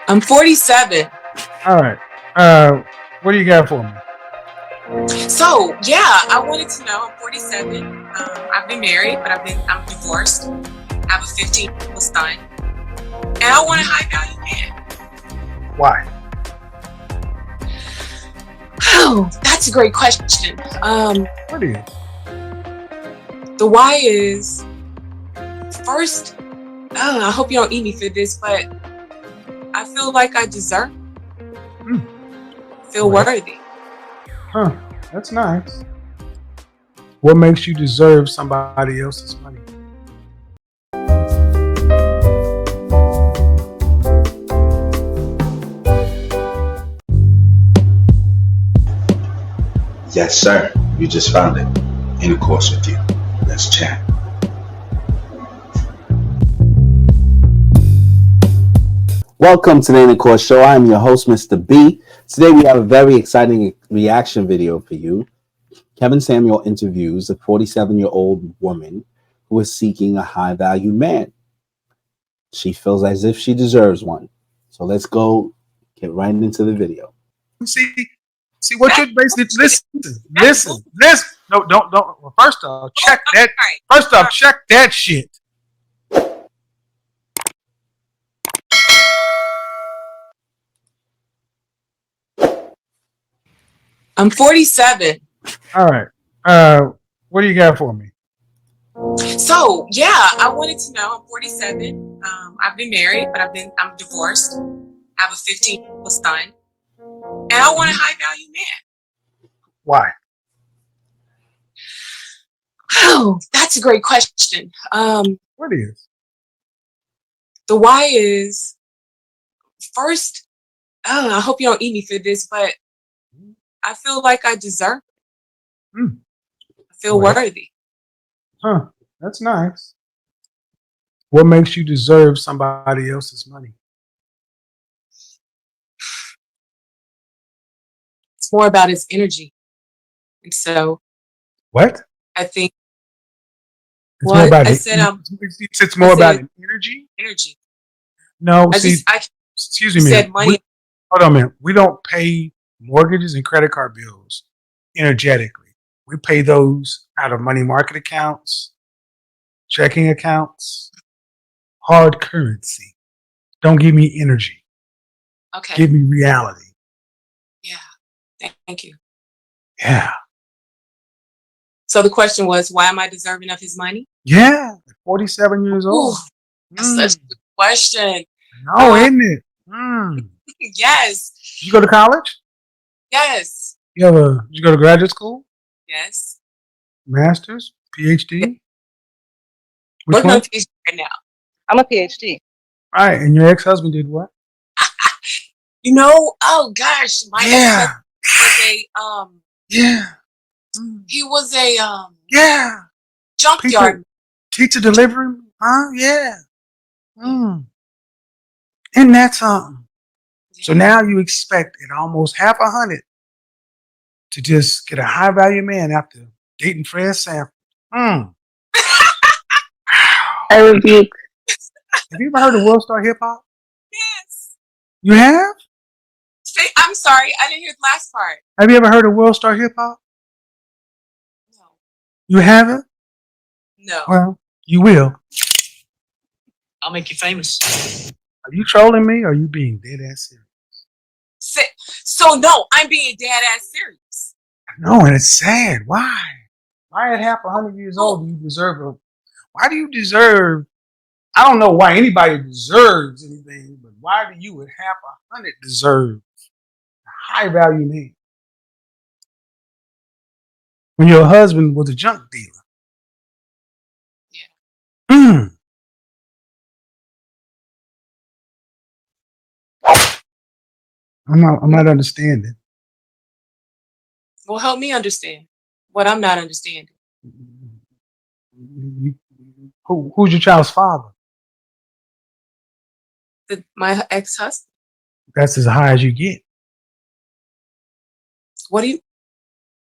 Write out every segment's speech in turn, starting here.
I'm 47. All right. What do you got for me? So yeah, I wanted to know. I'm 47. I've been married, but I'm divorced. I have a 15-year-old son, and I want a high value man. Why? Oh, that's a great question. What is? The why is first. I hope you don't eat me for this, but I feel like I deserve. Feel worthy. Huh? That's nice. What makes you deserve somebody else's money? Yes, sir. You just found it. Intercourse with you. Let's chat. Welcome to the Intercourse Show. I'm your host, Mr. B. Today we have a very exciting reaction video for you. Kevin Samuel interviews a 47-year-old woman who is seeking a high-value man. She feels as if she deserves one. So let's go get right into the video. See what you're basically listen. No, don't. Well, first off, check that. First off, check that shit. I'm 47. All right. What do you got for me? So yeah, I wanted to know. I'm 47. I've been married, but I'm divorced. I have a 15-year-old son, and I want a high value man. Why? Oh, that's a great question. What is? The why is first. I hope you don't eat me for this, but I feel like I deserve. I feel worthy. Huh? That's nice. What makes you deserve somebody else's money? It's more about his energy, and so What? I think. It's more about I it. said It's more about energy. Energy. No, Excuse me, said man. money. Hold on, man. We don't pay mortgages and credit card bills energetically. We pay those out of money market accounts, checking accounts, hard currency. Don't give me energy. Okay. Give me reality. Yeah. Thank you. Yeah. So the question was, why am I deserving of his money? Yeah. 47 years old. That's such a good question. No, isn't it? Yes. Did you go to college? Yes. Did you go to graduate school? Yes. Master's? PhD? Which one? PhD right now. I'm a PhD. All right. And your ex-husband did what? Oh gosh, my ex-husband was a junkyard teacher delivery, huh? Yeah. Isn't that something? Yeah. So now you expect at almost $100,000 to just get a high value man after dating Fred Sanford. I rebuke. Have you ever heard of World Star Hip Hop? Yes. You have? I'm sorry, I didn't hear the last part. Have you ever heard of World Star Hip Hop? No. You haven't? No. Well, you will. I'll make you famous. Are you trolling me or are you being dead ass serious? So no, I'm being dead ass serious. No, and it's sad. Why? Why at 100 years old do you deserve why do you deserve? I don't know why anybody deserves anything, but why do you at 100 deserve a high value man? When your husband was a junk dealer. Yeah. I'm not understanding. Well, help me understand what I'm not understanding. Who's your child's father? My ex-husband. That's as high as you get. What do you?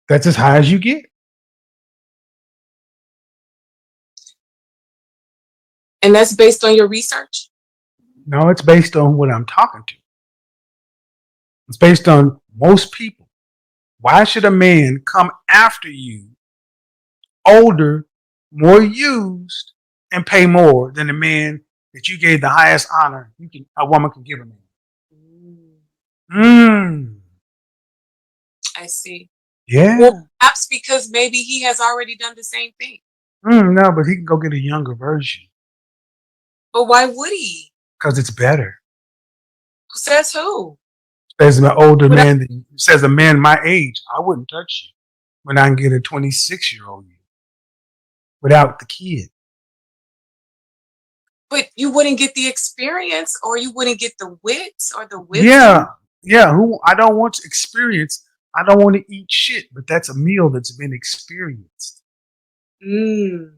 That's as high as you get. And that's based on your research? No, it's based on what I'm talking to. It's based on most people. Why should a man come after you, older, more used, and pay more than the man that you gave the highest honor a woman can give a man? I see. Yeah. Well, perhaps because maybe he has already done the same thing. No, but he can go get a younger version But why would he? because it's better. Who says who? As an older But man, says a man my age, I wouldn't touch you when I can get a 26-year-old you without the kid. But you wouldn't get the experience, or you wouldn't get the wits or the wisdom. Yeah. Who I don't want to experience. I don't want to eat shit, but that's a meal that's been experienced. Ooh.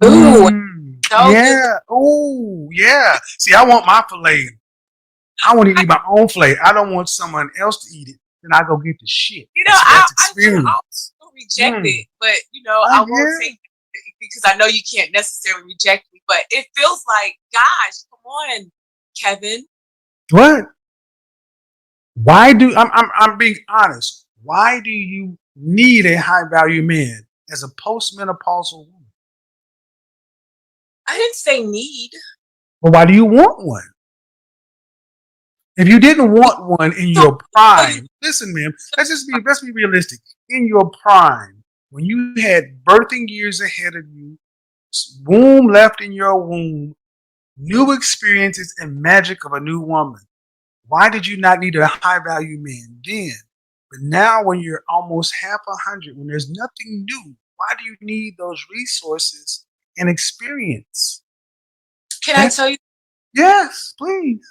Yeah. Oh, yeah. See, I want my filet. I want to eat my own filet. I don't want someone else to eat it. Then I go get the shit. I don't reject it, but I won't yeah. take it because I know you can't necessarily reject me. But it feels like, gosh, come on, Kevin. What? Why do I'm being honest? Why do you need a high value man as a postmenopausal woman? I didn't say need. Well, why do you want one? If you didn't want one in your prime, listen, ma'am, let's be realistic. In your prime, when you had birthing years ahead of you, womb left in your womb, new experiences and magic of a new woman, why did you not need a high value man then? But now when you're almost half 100, when there's nothing new, why do you need those resources and experience? Can I tell you? Yes, please.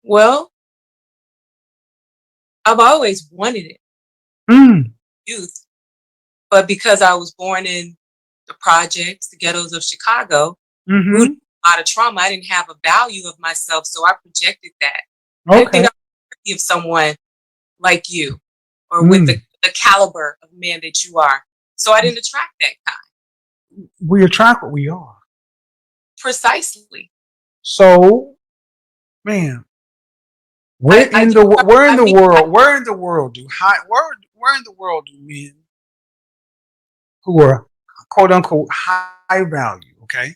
Well, I've always wanted it, youth, but because I was born in the projects, the ghettos of Chicago, a lot of trauma, I didn't have a value of myself, so I projected that. I didn't think I was worthy of someone like you, or with the caliber of man that you are. So I didn't attract that kind. We attract what we are. Precisely. So, man, where in the world do men who are quote unquote high value, okay,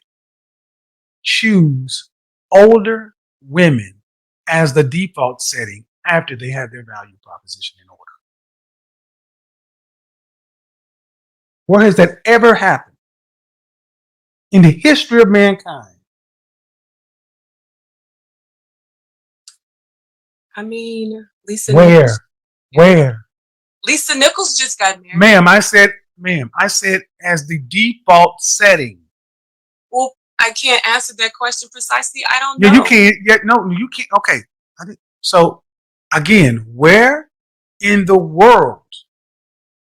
choose older women as the default setting after they have their value proposition in order? Where has that ever happened in the history of mankind? I mean, Lisa Where? Nichols. Where? Lisa Nichols just got married. Ma'am, I said as the default setting. Well, I can't answer that question precisely. I don't know. Yeah, you can't. Yeah, no, you can't. Okay. So, again, where in the world,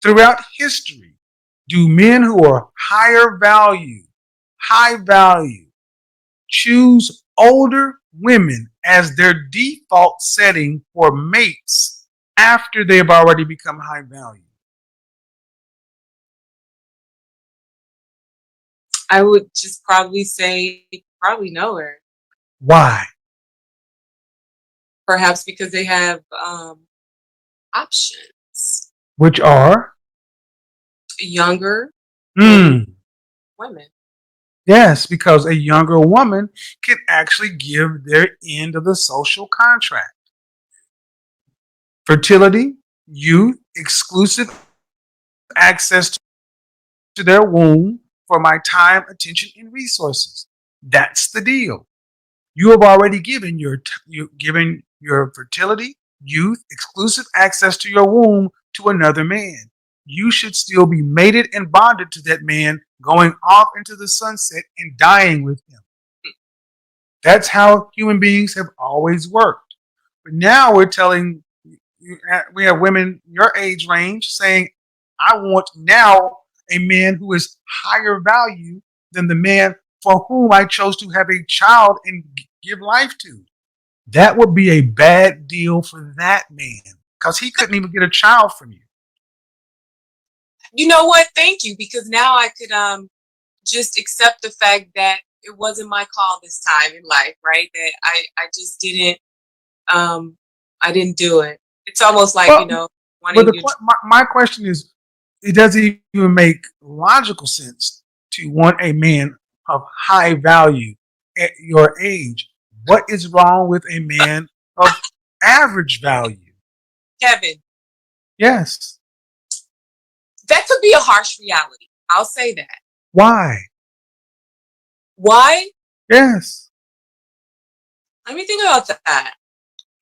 throughout history, do men who are high value, choose older women as their default setting for mates after they've already become high value? I would just probably say probably nowhere. Why? Perhaps because they have options. Which are? Younger women. Yes, because a younger woman can actually give their end of the social contract. Fertility, youth, exclusive access to their womb for my time, attention, and resources. That's the deal. You have already given your fertility, youth, exclusive access to your womb to another man. You should still be mated and bonded to that man, going off into the sunset and dying with him. That's how human beings have always worked. But now we have women your age range saying, I want now a man who is higher value than the man for whom I chose to have a child and give life to. That would be a bad deal for that man because he couldn't even get a child from you. You know what? Thank you, because now I could just accept the fact that it wasn't my call this time in life, right? That I just didn't I didn't do it. It's almost like, Well, wanting but your my question is, it doesn't even make logical sense to want a man of high value at your age. What is wrong with a man of average value? Kevin. Yes. That could be a harsh reality. I'll say that. Why? Why? Yes. Let me think about that.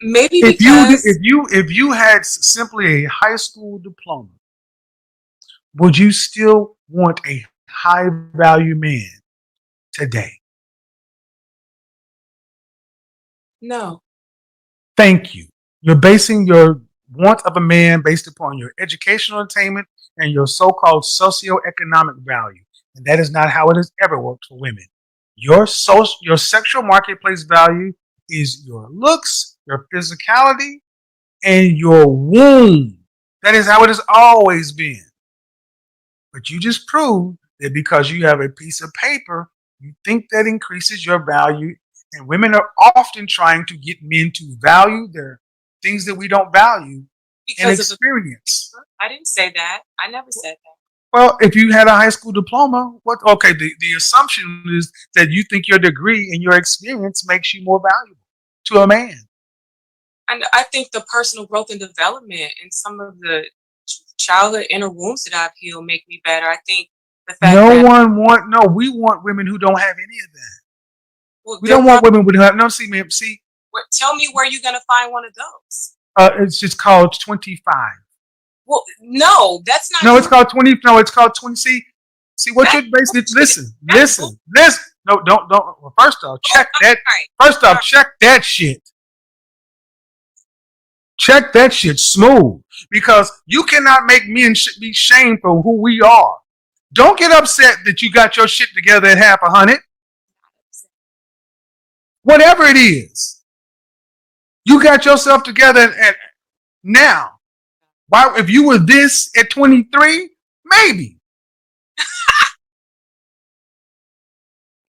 Maybe If because you had simply a high school diploma, would you still want a high value man today? no. Thank you. You're basing your want of a man based upon your educational attainment and your so-called socioeconomic value. And that is not how it has ever worked for women. Your sexual marketplace value is your looks, your physicality, and your womb. That is how it has always been. But you just proved that because you have a piece of paper, you think that increases your value. And women are often trying to get men to value their things that we don't value and Because of the experience. I didn't say that. I never said that. Well, if you had a high school diploma, the assumption is that you think your degree and your experience makes you more valuable to a man. And I think the personal growth and development and some of the childhood inner wounds that I've healed make me better. I think the fact that We want women who don't have any of that. well, We don't want women who have tell me where you're gonna find one of those. It's just called 25. Well, no, that's not. No, it's called 20. No, it's called 20. See what you're basically. Listen. No, don't. Well, first off, check that. First off, check that shit. Check that shit smooth, because you cannot make men be shamed for who we are. Don't get upset that you got your shit together at half 100. Whatever it is, you got yourself together at now. Why, if you were this at 23, maybe.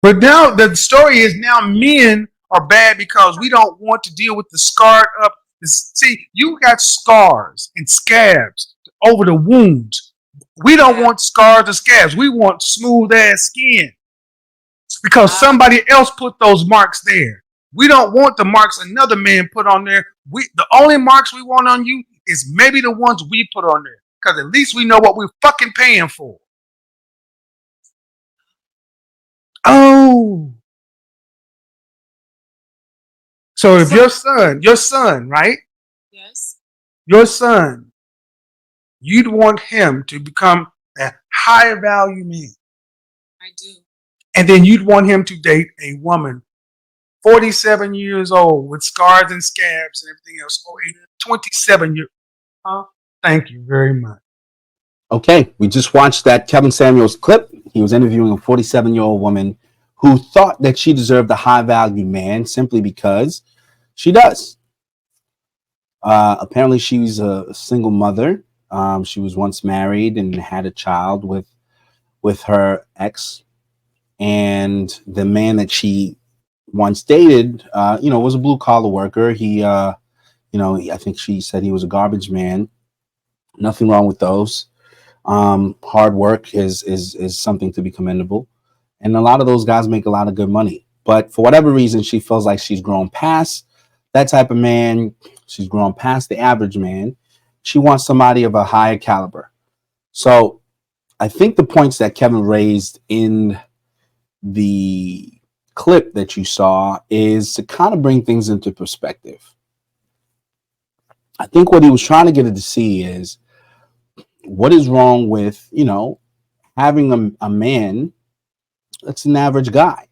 But now the story is now men are bad because we don't want to deal with the scarred up. See, you got scars and scabs over the wounds. We don't want scars or scabs. We want smooth ass skin because somebody else put those marks there. We don't want the marks another man put on there. The only marks we want on you is maybe the ones we put on there, because at least we know what we're fucking paying for. Oh. So if your son, right? Yes. Your son, you'd want him to become a high value man. I do. And then you'd want him to date a woman 47 years old with scars and scabs and everything else. Or a 27 year. Thank you very much. Okay, we just watched that Kevin Samuels clip. He was interviewing a 47-year-old woman who thought that she deserved a high-value man simply because she does. Apparently, she's a single mother. She was once married and had a child with her ex. And the man that she once dated, was a blue-collar worker. He, I think she said he was a garbage man. Nothing wrong with those. Hard work is something to be commendable, and a lot of those guys make a lot of good money. But for whatever reason, she feels like she's grown past that type of man. She's grown past the average man. She wants somebody of a higher caliber. So I think the points that Kevin raised in the clip that you saw is to kind of bring things into perspective. I think what he was trying to get it to see is, what is wrong with, having a man that's an average guy?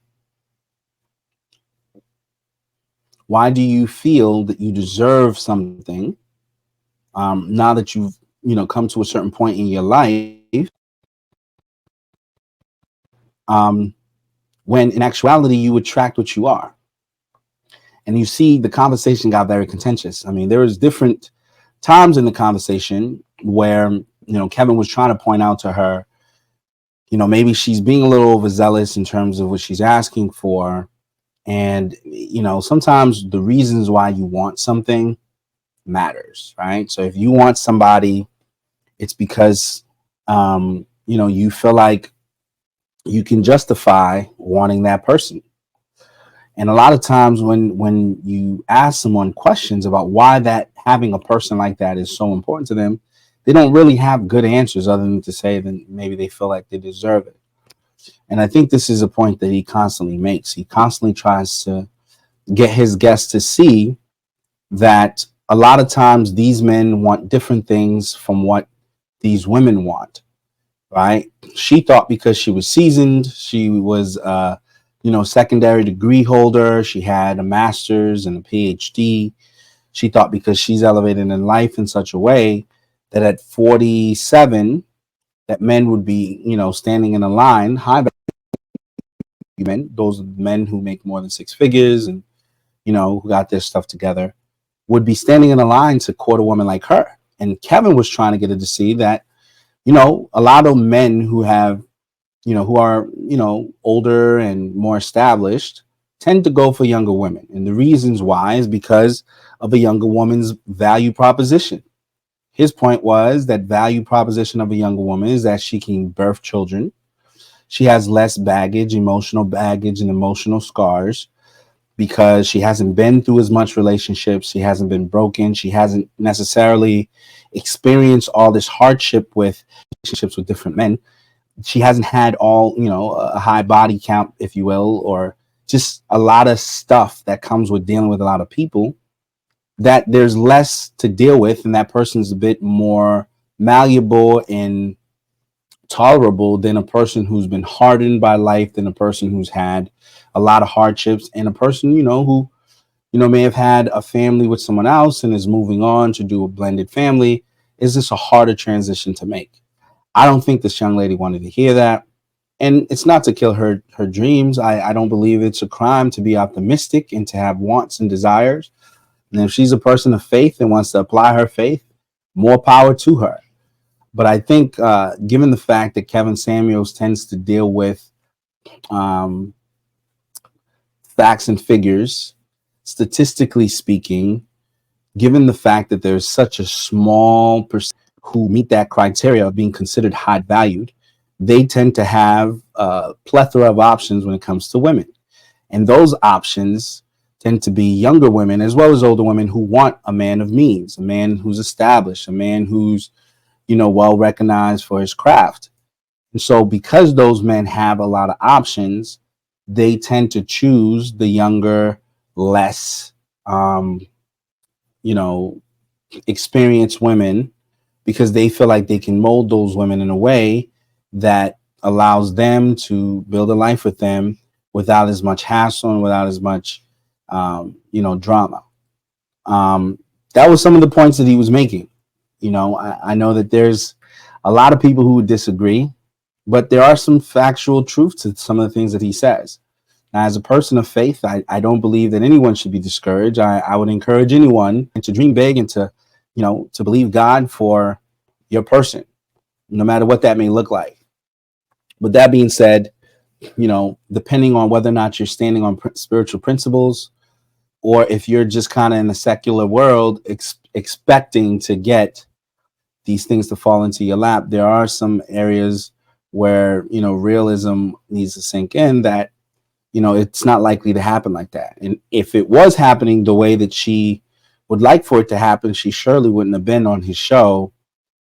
Why do you feel that you deserve something now that you've, come to a certain point in your life, when in actuality you attract what you are? And you see the conversation got very contentious. I mean, there was different times in the conversation where Kevin was trying to point out to her, maybe she's being a little overzealous in terms of what she's asking for. And, sometimes the reasons why you want something matters, right? So if you want somebody, it's because, you feel like you can justify wanting that person. And a lot of times when you ask someone questions about why that having a person like that is so important to them, they don't really have good answers other than to say that maybe they feel like they deserve it. And I think this is a point that he constantly makes. He constantly tries to get his guests to see that a lot of times these men want different things from what these women want, right? She thought because she was seasoned, she was, secondary degree holder, she had a master's and a PhD. She thought because she's elevated in life in such a way that at 47, that men would be, standing in a line, high men, those men who make more than six figures and, who got their stuff together, would be standing in a line to court a woman like her. And Kevin was trying to get her to see that, a lot of men who have, who are, older and more established tend to go for younger women. And the reasons why is because of a younger woman's value proposition. His point was that value proposition of a younger woman is that she can birth children. She has less baggage, emotional baggage and emotional scars because she hasn't been through as much relationships. She hasn't been broken. She hasn't necessarily experienced all this hardship with relationships with different men. She hasn't had all, a high body count, if you will, or just a lot of stuff that comes with dealing with a lot of people, that there's less to deal with, and that person's a bit more malleable and tolerable than a person who's been hardened by life, than a person who's had a lot of hardships, and a person, who, may have had a family with someone else and is moving on to do a blended family. Is this a harder transition to make? I don't think this young lady wanted to hear that. And it's not to kill her dreams. I don't believe it's a crime to be optimistic and to have wants and desires. And if she's a person of faith and wants to apply her faith, more power to her. But I think given the fact that Kevin Samuels tends to deal with facts and figures, statistically speaking, given the fact that there's such a small percent who meet that criteria of being considered high valued, they tend to have a plethora of options when it comes to women. And those options tend to be younger women as well as older women who want a man of means, a man who's established, a man who's, well recognized for his craft. And so because those men have a lot of options, they tend to choose the younger, less, experienced women, because they feel like they can mold those women in a way that allows them to build a life with them without as much hassle and without as much, drama. That was some of the points that he was making. I know that there's a lot of people who would disagree, but there are some factual truth to some of the things that he says. Now, as a person of faith, I don't believe that anyone should be discouraged. I would encourage anyone to dream big and to believe God for your person, no matter what that may look like. With that being said, depending on whether or not you're standing on spiritual principles, or if you're just kind of in the secular world expecting to get these things to fall into your lap, there are some areas where, realism needs to sink in, that, it's not likely to happen like that. And if it was happening the way that she would like for it to happen, she surely wouldn't have been on his show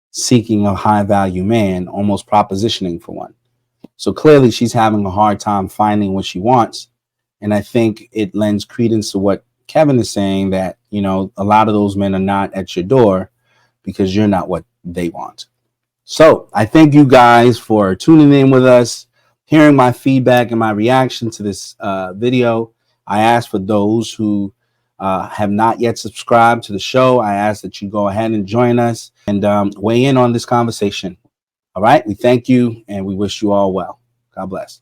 seeking a high value man, almost propositioning for one. So clearly she's having a hard time finding what she wants. And I think it lends credence to what Kevin is saying, that, a lot of those men are not at your door because you're not what they want. So I thank you guys for tuning in with us, hearing my feedback and my reaction to this video. I ask for those who have not yet subscribed to the show, I ask that you go ahead and join us and weigh in on this conversation. All right. We thank you and we wish you all well. God bless.